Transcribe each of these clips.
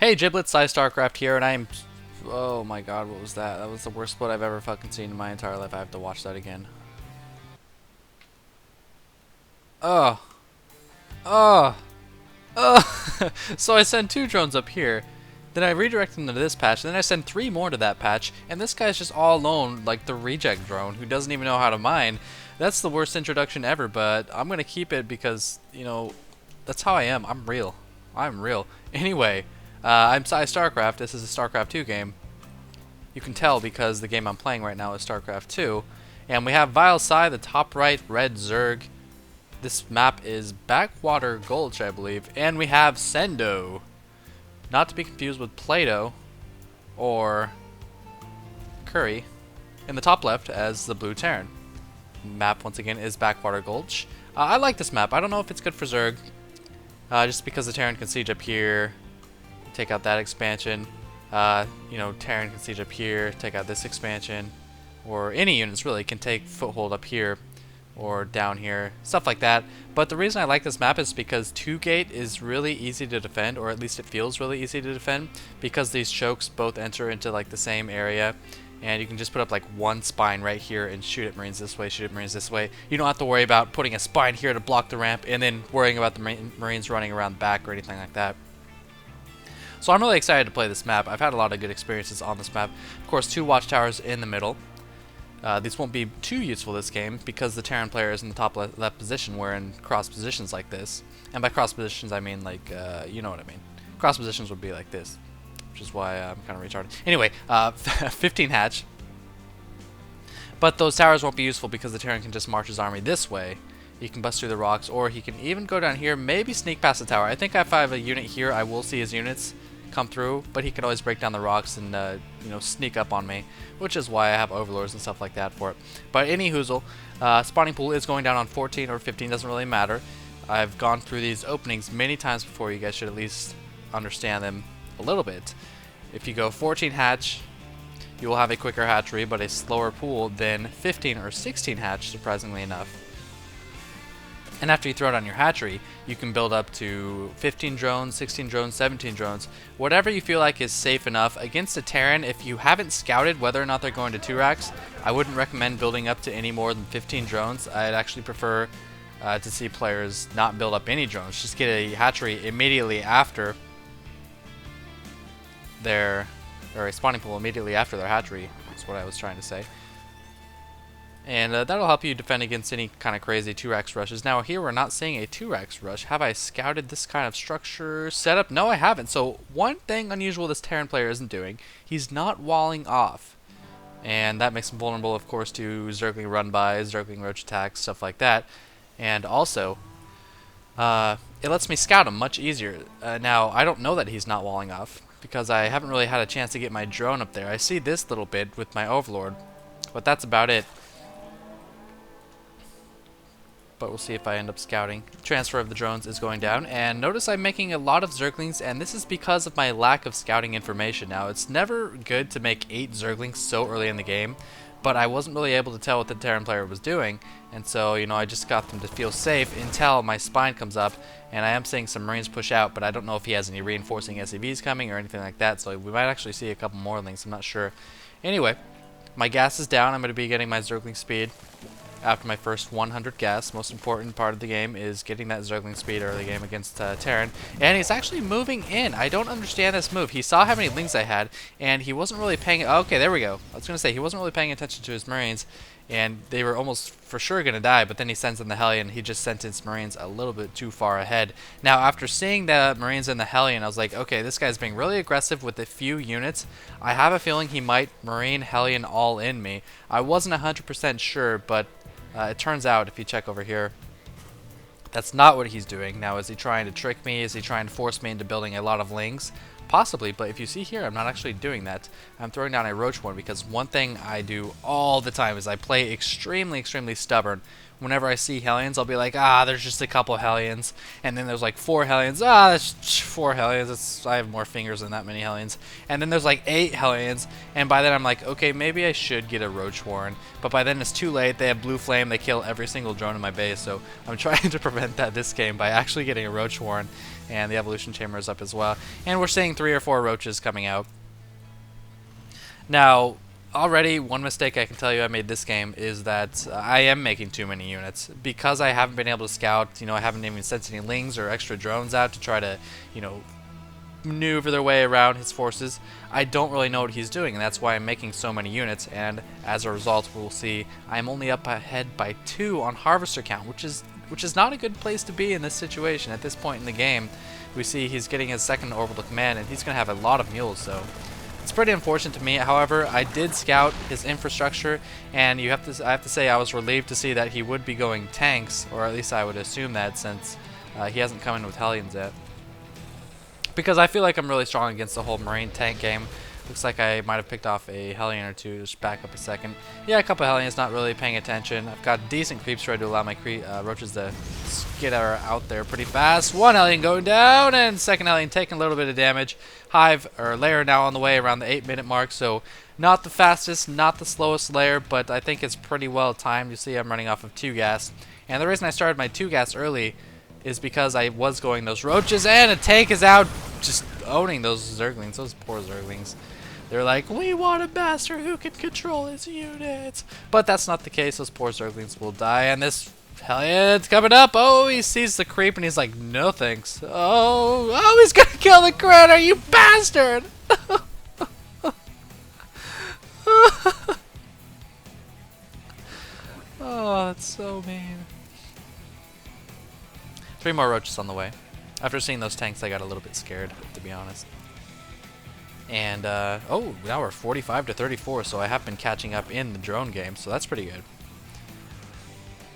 Hey Giblets, PsyStarcraft here, and I'm... Oh my god, what was that? That was the worst split I've ever fucking seen in my entire life. I have to watch that again. Ugh. Ugh. Ugh. So I send 2 drones up here, then I redirect them to this patch, and then I send 3 more to that patch, and this guy's just all alone, like the reject drone, who doesn't even know how to mine. That's the worst introduction ever, but I'm gonna keep it because, you know, that's how I am. I'm real. I'm real. Anyway, I'm PsyStarcraft. This is a StarCraft 2 game. You can tell because the game I'm playing right now is StarCraft 2. And we have vilePsY, the top right, red Zerg. This map is Backwater Gulch, I believe. And we have SenDoh. Not to be confused with Plato or Curry in the top left as the blue Terran. Map, once again, is Backwater Gulch. I like this map. I don't know if it's good for Zerg. Just because the Terran can siege up here, take out that expansion. You know, Terran can siege up here, take out this expansion, or any units really can take foothold up here or down here, stuff like that. But the reason I like this map is because 2-gate is really easy to defend, or at least it feels really easy to defend, because these chokes both enter into like the same area, and you can just put up like one spine right here and shoot at Marines this way, shoot at Marines this way. You don't have to worry about putting a spine here to block the ramp and then worrying about the Marines running around the back or anything like that. So I'm really excited to play this map. I've had a lot of good experiences on this map. Of course, 2 watchtowers in the middle. These won't be too useful this game because the Terran player is in the top left position. We're in cross positions like this. And by cross positions, I mean like, you know what I mean. Cross positions would be like this, which is why I'm kind of retarded. Anyway, 15 hatch. But those towers won't be useful because the Terran can just march his army this way. He can bust through the rocks, or he can even go down here, maybe sneak past the tower. I think if I have a unit here, I will see his units come through, but he can always break down the rocks and you know, sneak up on me, which is why I have overlords and stuff like that for it. But any hoozle, spawning pool is going down on 14 or 15, doesn't really matter. I've gone through these openings many times before. You guys should at least understand them a little bit. If you go 14 hatch, you will have a quicker hatchery, but a slower pool than 15 or 16 hatch, surprisingly enough. And after you throw it on your hatchery, you can build up to 15 drones, 16 drones, 17 drones, whatever you feel like is safe enough. Against a Terran, if you haven't scouted whether or not they're going to 2 racks, I wouldn't recommend building up to any more than 15 drones. I'd actually prefer to see players not build up any drones. Just get a hatchery immediately after their, or a spawning pool immediately after their hatchery, is what I was trying to say. And that'll help you defend against any kind of crazy 2-racks rushes. Now here we're not seeing a 2-racks rush. Have I scouted this kind of structure setup? No, I haven't. So one thing unusual this Terran player isn't doing, he's not walling off. And that makes him vulnerable, of course, to Zergling run-bys, Zergling roach attacks, stuff like that. And also, it lets me scout him much easier. Now, I don't know that he's not walling off, because I haven't really had a chance to get my drone up there. I see this little bit with my overlord, but that's about it. But we'll see if I end up scouting. Transfer of the drones is going down, and notice I'm making a lot of Zerglings, and this is because of my lack of scouting information. Now, it's never good to make 8 Zerglings so early in the game, but I wasn't really able to tell what the Terran player was doing, and so, you know, I just got them to feel safe until my spine comes up, and I am seeing some Marines push out, but I don't know if he has any reinforcing SCVs coming or anything like that, so we might actually see a couple more links, I'm not sure. Anyway, my gas is down. I'm going to be getting my Zergling speed after my first 100 gas. Most important part of the game is getting that Zergling speed early game against Terran. And he's actually moving in. I don't understand this move. He saw how many lings I had, and he wasn't really paying... Okay, there we go. I was going to say, he wasn't really paying attention to his Marines, and they were almost for sure going to die, but then he sends in the Hellion. He just sent his Marines a little bit too far ahead. Now, after seeing the Marines in the Hellion, I was like, okay, this guy's being really aggressive with a few units. I have a feeling he might Marine Hellion all in me. I wasn't 100% sure, but it turns out, if you check over here, that's not what he's doing. Now, is he trying to trick me? Is he trying to force me into building a lot of lings? Possibly, but if you see here, I'm not actually doing that. I'm throwing down a roach one because one thing I do all the time is I play extremely, extremely stubborn whenever I see Hellions, I'll be like, ah, there's just a couple Hellions. And then there's like 4 Hellions. Ah, that's 4 Hellions. I have more fingers than that many Hellions. And then there's like 8 Hellions. And by then I'm like, okay, maybe I should get a Roach Warren. But by then it's too late. They have Blue Flame. They kill every single drone in my base. So I'm trying to prevent that this game by actually getting a Roach Warren. And the Evolution Chamber is up as well. And we're seeing 3 or 4 Roaches coming out. Now, already one mistake I can tell you I made this game is that I am making too many units. Because I haven't been able to scout, I haven't even sent any lings or extra drones out to try to, maneuver their way around his forces. I don't really know what he's doing, and that's why I'm making so many units, and as a result we'll see I'm only up ahead by 2 on harvester count, which is not a good place to be in this situation. At this point in the game, we see he's getting his second orbital command, and he's going to have a lot of mules, so it's pretty unfortunate to me. However, I did scout his infrastructure, and I have to say I was relieved to see that he would be going tanks, or at least I would assume that, since he hasn't come in with Hellions yet. Because I feel like I'm really strong against the whole Marine tank game. Looks like I might have picked off a Hellion or 2. Just back up a second. Yeah, a couple Hellions, not really paying attention. I've got decent creeps ready to allow my Roaches to skitter out there pretty fast. 1 Hellion going down, and 2nd Hellion taking a little bit of damage. Hive, or layer, now on the way around the 8-minute mark, so not the fastest, not the slowest layer, but I think it's pretty well timed. You see I'm running off of 2 gas. And the reason I started my 2 gas early is because I was going those Roaches, and a tank is out just owning those Zerglings, those poor Zerglings. They're like, we want a master who can control his units. But that's not the case. Those poor Zerglings will die, and this Hellion's coming up. Oh, he sees the creep, and he's like, no thanks. Oh, he's gonna kill the critter, you bastard! Oh, that's so mean. 3 more Roaches on the way. After seeing those tanks, I got a little bit scared, to be honest. And, oh, now we're 45 to 34, so I have been catching up in the drone game, so that's pretty good.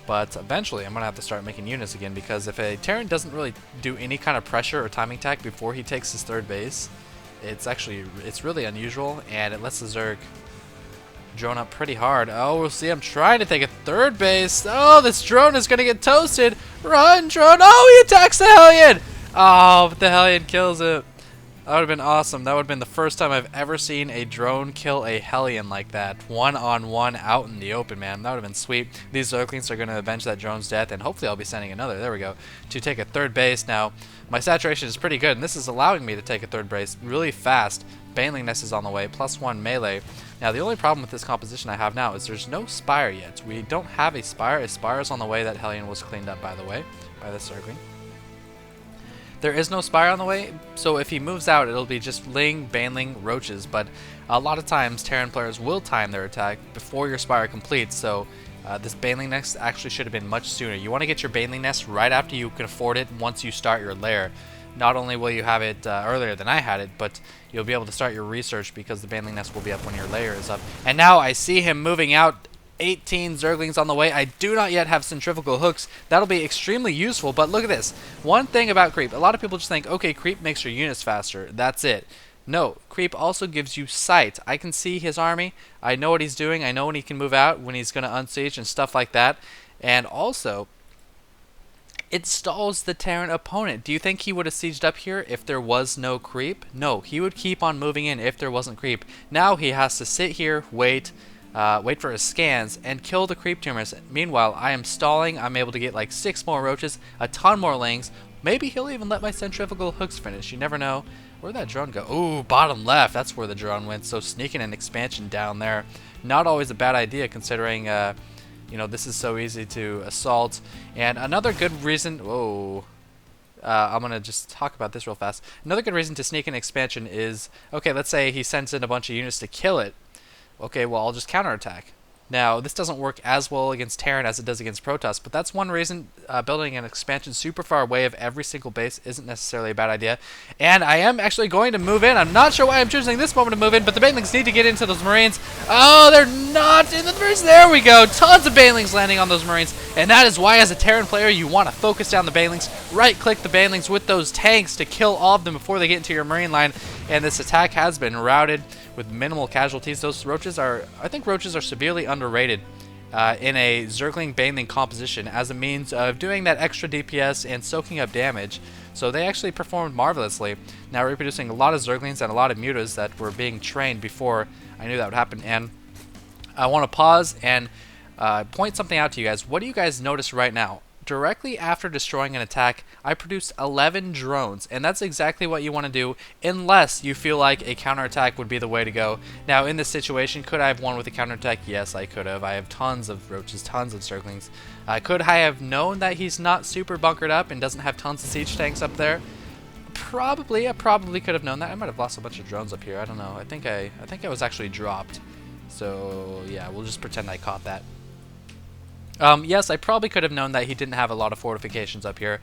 But eventually, I'm going to have to start making units again, because if a Terran doesn't really do any kind of pressure or timing attack before he takes his 3rd base, it's really unusual, and it lets the Zerg drone up pretty hard. Oh, we'll see. I'm trying to take a 3rd base. Oh, this drone is going to get toasted. Run, drone. Oh, he attacks the Hellion. Oh, but the Hellion kills it. That would have been awesome. That would have been the first time I've ever seen a drone kill a Hellion like that. 1-on-1 out in the open, man. That would have been sweet. These Zerglings are going to avenge that drone's death, and hopefully I'll be sending another, there we go, to take a 3rd base. Now, my saturation is pretty good, and this is allowing me to take a 3rd base really fast. Baneling Nest is on the way, +1 melee. Now, the only problem with this composition I have now is there's no Spire yet. We don't have a Spire. A Spire is on the way. That Hellion was cleaned up, by the way, by the Zergling. There is no Spire on the way, so if he moves out, it'll be just Ling, Baneling, Roaches, but a lot of times Terran players will time their attack before your Spire completes, so this Baneling Nest actually should have been much sooner. You want to get your Baneling Nest right after you can afford it once you start your lair. Not only will you have it earlier than I had it, but you'll be able to start your research because the Baneling Nest will be up when your lair is up. And now I see him moving out. 18 Zerglings on the way. I do not yet have centrifugal hooks. That'll be extremely useful, but look at this. One thing about creep. A lot of people just think, okay, creep makes your units faster. That's it. No, creep also gives you sight. I can see his army. I know what he's doing. I know when he can move out, when he's going to unsiege and stuff like that. And also, it stalls the Terran opponent. Do you think he would have sieged up here if there was no creep? No, he would keep on moving in if there wasn't creep. Now he has to sit here, wait for his scans, and kill the creep tumors. Meanwhile, I am stalling. I'm able to get like 6 more Roaches, a ton more Lings. Maybe he'll even let my centrifugal hooks finish. You never know. Where'd that drone go? Ooh, bottom left. That's where the drone went. So sneaking an expansion down there. Not always a bad idea considering, this is so easy to assault. And another good reason... Whoa. I'm going to just talk about this real fast. Another good reason to sneak an expansion is, okay, let's say he sends in a bunch of units to kill it. Okay, well, I'll just counterattack. Now, this doesn't work as well against Terran as it does against Protoss, but that's one reason building an expansion super far away of every single base isn't necessarily a bad idea. And I am actually going to move in. I'm not sure why I'm choosing this moment to move in, but the Banelings need to get into those Marines. Oh, they're not in the Marines. There we go. Tons of Banelings landing on those Marines. And that is why, as a Terran player, you want to focus down the Banelings. Right-click the Banelings with those tanks to kill all of them before they get into your Marine line. And this attack has been routed with minimal casualties. Those Roaches are, I think Roaches are severely underrated in a Zergling Baneling composition as a means of doing that extra DPS and soaking up damage. So they actually performed marvelously. Now reproducing a lot of Zerglings and a lot of mutas that were being trained before I knew that would happen. And I want to pause and point something out to you guys. What do you guys notice right now? Directly after destroying an attack, I produced 11 drones, and that's exactly what you want to do unless you feel like a counterattack would be the way to go. Now, in this situation, could I have won with a counterattack? Yes, I could have. I have tons of roaches, tons of Zerglings. Could I have known that he's not super bunkered up and doesn't have tons of siege tanks up there? Probably. I probably could have known that. I might have lost a bunch of drones up here. I don't know. I think I was actually dropped. So, yeah, we'll just pretend I caught that. Yes, I probably could have known that he didn't have a lot of fortifications up here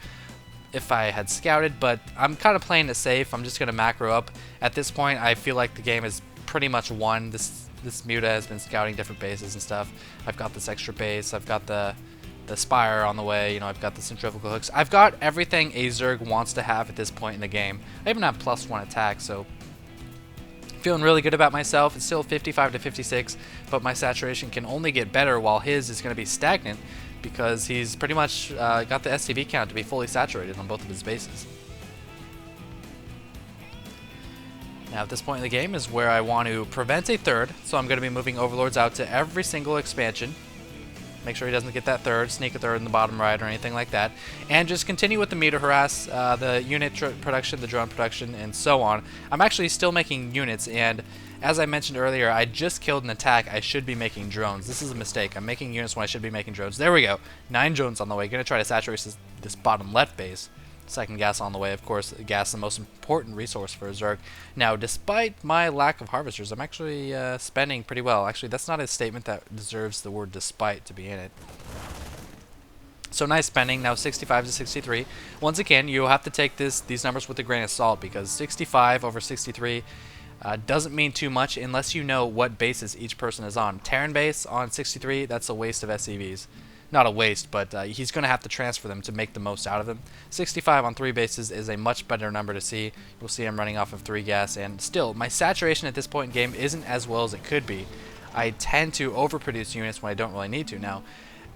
if I had scouted, but I'm kind of playing it safe. I'm just going to macro up. At this point, I feel like the game is pretty much won. This Muta has been scouting different bases and stuff. I've got this extra base. I've got the Spire on the way. You know, I've got the centrifugal hooks. I've got everything a Zerg wants to have at this point in the game. I even have +1 attack, so feeling really good about myself. It's still 55 to 56, but my saturation can only get better while his is going to be stagnant because he's pretty much got the SCV count to be fully saturated on both of his bases. Now at this point in the game is where I want to prevent a third, so I'm going to be moving Overlords out to every single expansion. Make sure he doesn't get that third, sneak a third in the bottom right or anything like that. And just continue with the meter harass, the unit production, the drone production, and so on. I'm actually still making units, and as I mentioned earlier, I just killed an attack. I should be making drones. This is a mistake. I'm making units when I should be making drones. There we go. 9 drones on the way. Gonna try to saturate this bottom left base. Second gas on the way, of course. Gas, the most important resource for a Zerg. Now, despite my lack of harvesters, I'm actually spending pretty well. Actually, that's not a statement that deserves the word despite to be in it. So nice spending. Now 65 to 63. Once again, you'll have to take these numbers with a grain of salt because 65 over 63 doesn't mean too much unless you know what bases each person is on. Terran base on 63, that's a waste of SCVs. Not a waste, but he's going to have to transfer them to make the most out of them. 65 on 3 bases is a much better number to see. You'll see I'm running off of 3 gas, and still, my saturation at this point in game isn't as well as it could be. I tend to overproduce units when I don't really need to.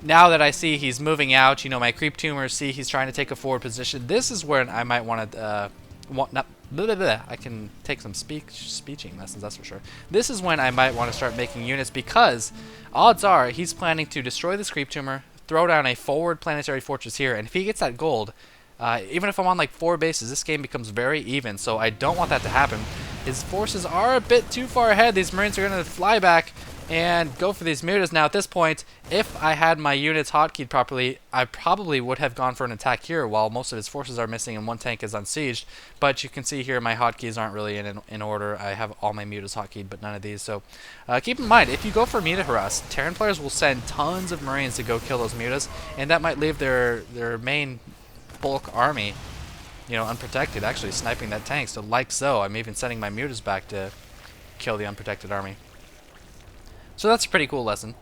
Now that I see he's moving out, you know, my creep tumors see he's trying to take a forward position. This is where I might want to I can take some speeching lessons, that's for sure. This is when I might want to start making units because odds are he's planning to destroy this creep tumor, throw down a forward planetary fortress here, and if he gets that gold, even if I'm on like 4 bases, this game becomes very even, so I don't want that to happen. His forces are a bit too far ahead. These Marines are going to fly back and go for these mutas. Now at this point, if I had my units hotkeyed properly, I probably would have gone for an attack here while most of his forces are missing and 1 tank is unsieged. But you can see here my hotkeys aren't really in order. I have all my mutas hotkeyed, but none of these. So keep in mind, if you go for muta harass, Terran players will send tons of Marines to go kill those mutas, and that might leave their main bulk army, you know, unprotected, actually sniping that tank. So like so, I'm even sending my mutas back to kill the unprotected army. So that's a pretty cool lesson.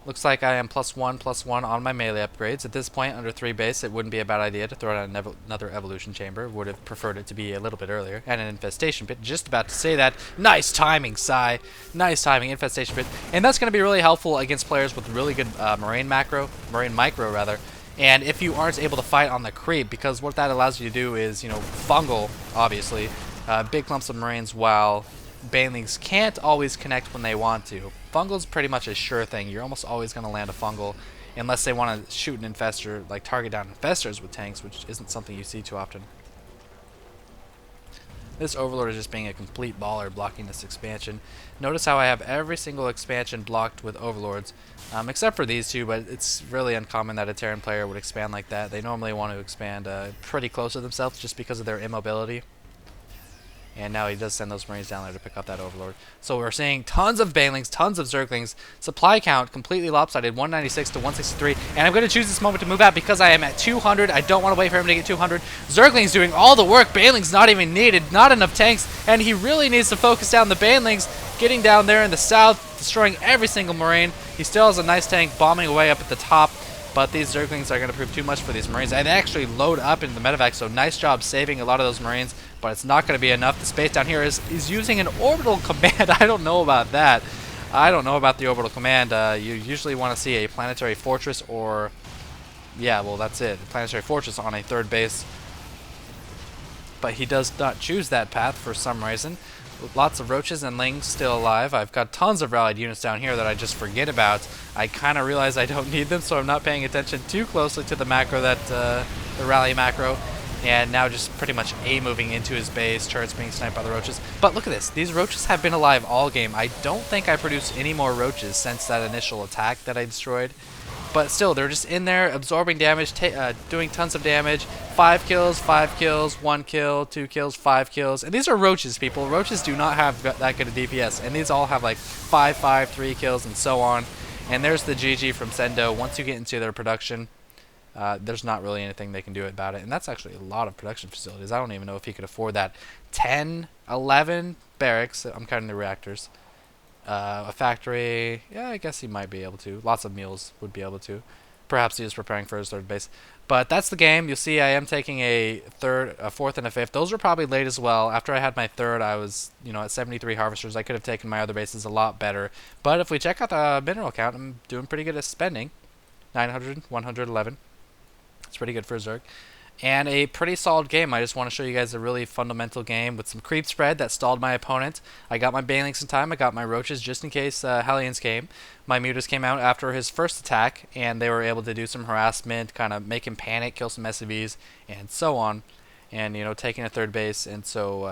Looks like I am +1/+1 on my melee upgrades. At this point, under 3 base, it wouldn't be a bad idea to throw down another evolution chamber. Would have preferred it to be a little bit earlier. And an infestation pit. Just about to say that. Nice timing, Psy. Nice timing, infestation pit. And that's going to be really helpful against players with really good Marine micro rather. And if you aren't able to fight on the creep, because what that allows you to do is, you know, fungal, obviously, big clumps of Marines while Banelings can't always connect when they want to. Fungal's pretty much a sure thing. You're almost always going to land a fungal unless they want to shoot an infestor, like target down infestors with tanks, which isn't something you see too often. This Overlord is just being a complete baller blocking this expansion. Notice how I have every single expansion blocked with Overlords, except for these two, but it's really uncommon that a Terran player would expand like that. They normally want to expand pretty close to themselves just because of their immobility. And now he does send those Marines down there to pick up that Overlord. So we're seeing tons of Banelings, tons of Zerglings. Supply count completely lopsided, 196 to 163. And I'm going to choose this moment to move out because I am at 200. I don't want to wait for him to get 200. Zerglings doing all the work. Banelings not even needed. Not enough tanks. And he really needs to focus down the Banelings. Getting down there in the south, destroying every single Marine. He still has a nice tank bombing away up at the top. But these Zerglings are going to prove too much for these Marines. And they actually load up into the medevac, so nice job saving a lot of those Marines. But it's not going to be enough. The space down here is using an orbital command. I don't know about that. I don't know about the orbital command. You usually want to see a planetary fortress or... Yeah, well, that's it. A planetary fortress on a third base. But he does not choose that path for some reason. Lots of roaches and lings still alive. I've got tons of rallied units down here that I just forget about. I kind of realize I don't need them, so I'm not paying attention too closely to the macro that the rally macro. And now just pretty much A-moving into his base, turrets being sniped by the roaches. But look at this. These roaches have been alive all game. I don't think I produced any more roaches since that initial attack that I destroyed. But still, they're just in there absorbing damage, doing tons of damage. 5 kills, 1 kill, 2 kills, 5 kills. And these are roaches, people. Roaches do not have that good of DPS. And these all have like 5, 3 kills, and so on. And there's the GG from SenDoh. Once you get into their production, there's not really anything they can do about it. And that's actually a lot of production facilities. I don't even know if he could afford that. 10, 11 barracks. I'm counting the reactors. A factory, yeah, I guess he might be able to. Lots of mules would be able to. Perhaps he was preparing for his third base. But that's the game. You'll see I am taking a third, a fourth, and a fifth. Those were probably late as well. After I had my third, I was, at 73 harvesters. I could have taken my other bases a lot better. But if we check out the mineral count, I'm doing pretty good at spending. 900, 111. It's pretty good for a Zerg. And a pretty solid game. I just want to show you guys a really fundamental game with some creep spread that stalled my opponent. I got my Banelings in time. I got my Roaches just in case Hellions came. My Mutas came out after his first attack, and they were able to do some harassment, kind of make him panic, kill some SCVs, and so on. And, taking a third base, and so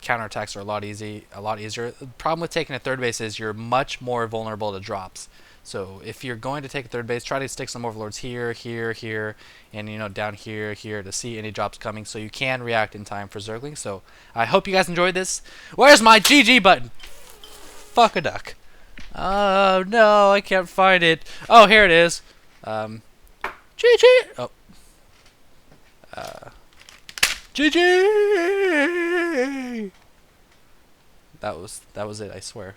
counterattacks are a lot easier. The problem with taking a third base is you're much more vulnerable to drops. So if you're going to take a third base, try to stick some overlords here, here, here, and down here, here to see any drops coming, so you can react in time for Zergling. So I hope you guys enjoyed this. Where's my GG button? Fuck a duck. Oh no, I can't find it. Oh, here it is. GG. Oh. GG. That was it, I swear.